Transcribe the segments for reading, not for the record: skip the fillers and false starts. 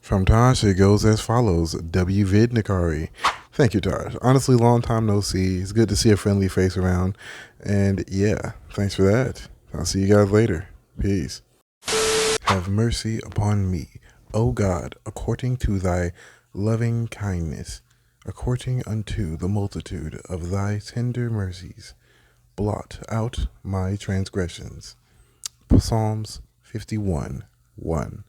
From Tosh, it goes as follows. W Vid Nikari. Thank you, Tosh. Honestly, long time no see. It's good to see a friendly face around. And yeah, thanks for that. I'll see you guys later. Peace. Have mercy upon me, O God, according to thy loving kindness, according unto the multitude of thy tender mercies. Blot out my transgressions. Psalms 51:1.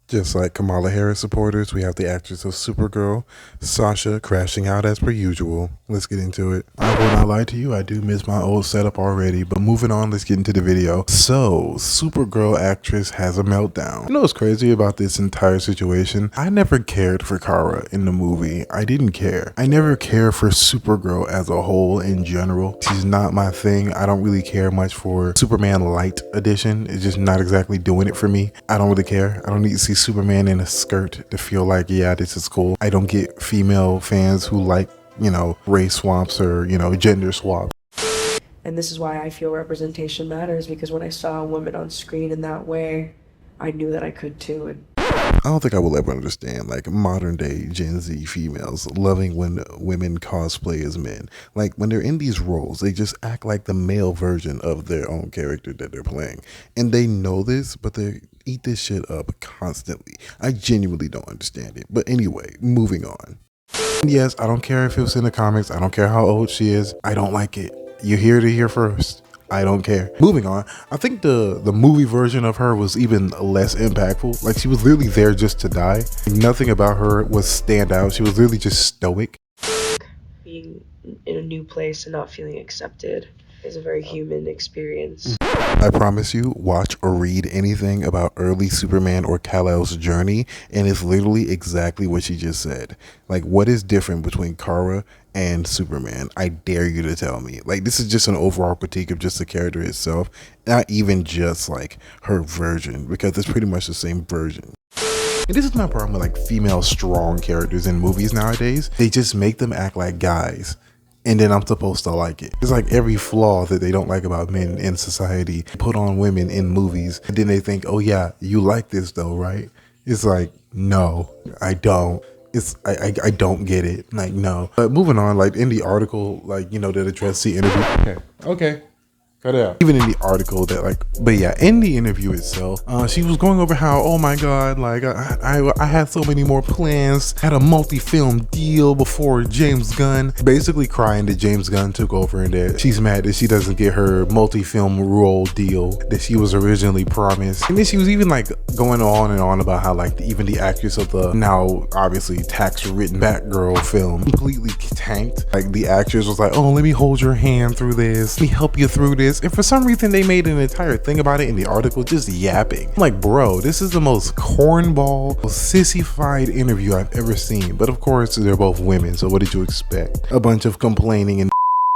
Just like Kamala Harris supporters, we have the actress of Supergirl, Sasha, crashing out as per usual. Let's get into it. I will not lie to you, I do miss my old setup already, but moving on, let's get into the video. So, Supergirl actress has a meltdown. You know what's crazy about this entire situation? I never cared for Kara in the movie. I didn't care. I never cared for Supergirl as a whole in general. She's not my thing. I don't really care much for Superman Light Edition. It's just not exactly doing it for me. I don't really care. I don't need to see Superman in a skirt to feel like, yeah, this is cool. I don't get female fans who like, race swaps or, gender swaps. And this is why I feel representation matters, because when I saw a woman on screen in that way, I knew that I could too. And I don't think I will ever understand like modern day Gen Z females loving when women cosplay as men. Like when they're in these roles, they just act like the male version of their own character that they're playing. And they know this, but they eat this shit up constantly. I genuinely don't understand it. But anyway, moving on. Yes, I don't care if it was in the comics. I don't care how old she is. I don't like it. You're here to hear first. I don't care. Moving on, I think the movie version of her was even less impactful. Like she was literally there just to die. Nothing about her was standout. She was literally just stoic. being in a new place and not feeling accepted is a very human experience. I promise you, watch or read anything about early Superman or Kal-El's journey, and it's literally exactly what she just said. Like, what is different between Kara and Superman? I dare you to tell me. Like, this is just an overall critique of just the character itself, not even just like her version, because it's pretty much the same version. And this is my problem with like female strong characters in movies nowadays. They just make them act like guys, and then I'm supposed to like it. It's like every flaw that they don't like about men in society put on women in movies, and then they think, oh yeah, you like this though, right? It's like, no, I don't. I don't get it. Like, no. But moving on, like in the article, like, that addressed the interview. Okay. Cut it out. Even in the article that but yeah, in the interview itself, she was going over how, oh my God, like I had so many more plans, had a multi-film deal before James Gunn, basically crying that James Gunn took over and that she's mad that she doesn't get her multi-film role deal that she was originally promised. And then she was even like going on and on about how like even the actress of the now obviously tax-written Batgirl film completely tanked. Like the actress was like, oh, let me hold your hand through this, let me help you through this. And for some reason they made an entire thing about it in the article, just yapping. I'm like, bro, this is the most cornball, sissified interview I've ever seen. But of course they're both women, so what did you expect? A bunch of complaining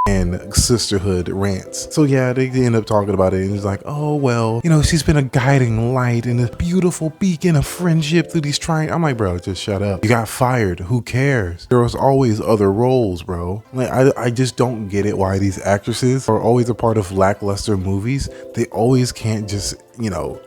and sisterhood rants. So yeah, they end up talking about it, and it's like, oh well, she's been a guiding light and a beautiful beacon of friendship through these trying. I'm like, bro, just shut up. You got fired, who cares? There was always other roles, bro. Like I just don't get it why these actresses are always a part of lackluster movies. They always can't just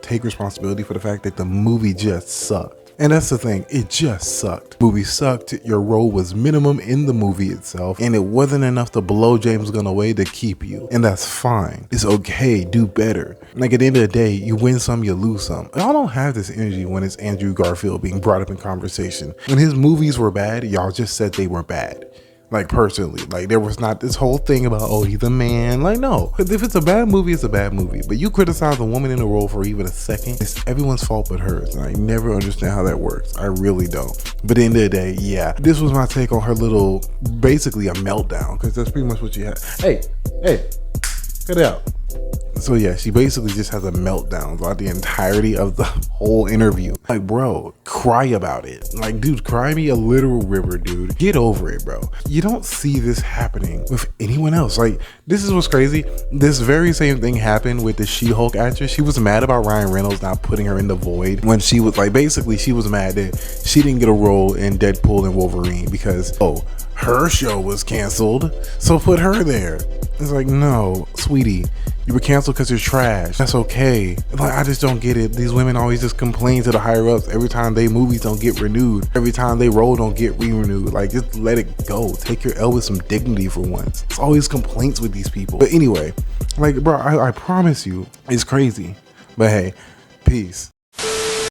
take responsibility for the fact that the movie just sucked. And that's the thing, it just sucked. Movie sucked, your role was minimum in the movie itself, and it wasn't enough to blow James Gunn away to keep you. And that's fine. It's okay, do better. Like at the end of the day, you win some, you lose some. Y'all don't have this energy when it's Andrew Garfield being brought up in conversation. When his movies were bad, y'all just said they were bad. Like personally, like there was not this whole thing about, oh, he's a man. Like, no, because if it's a bad movie, it's a bad movie. But you criticize a woman in a role for even a second, it's everyone's fault but hers. And I never understand how that works. I really don't. But at the end of the day, yeah, this was my take on her little, basically a meltdown, because that's pretty much what you had. Hey, cut it out. So yeah, she basically just has a meltdown throughout the entirety of the whole interview. Like, bro, cry about it. Like, dude, cry me a literal river, dude. Get over it, bro. You don't see this happening with anyone else. Like, this is what's crazy. This very same thing happened with the She-Hulk actress. She was mad about Ryan Reynolds not putting her in the void when she was like, basically she was mad that she didn't get a role in Deadpool and Wolverine because, oh, her show was canceled, so put her there. It's like, no, sweetie, you were canceled because you're trash. That's okay. Like, I just don't get it. These women always just complain to the higher ups every time they movies don't get renewed, every time they role don't get re-renewed. Like, just let it go. Take your L with some dignity for once. It's always complaints with these people. But anyway, like, bro, I promise you, it's crazy. But hey, peace.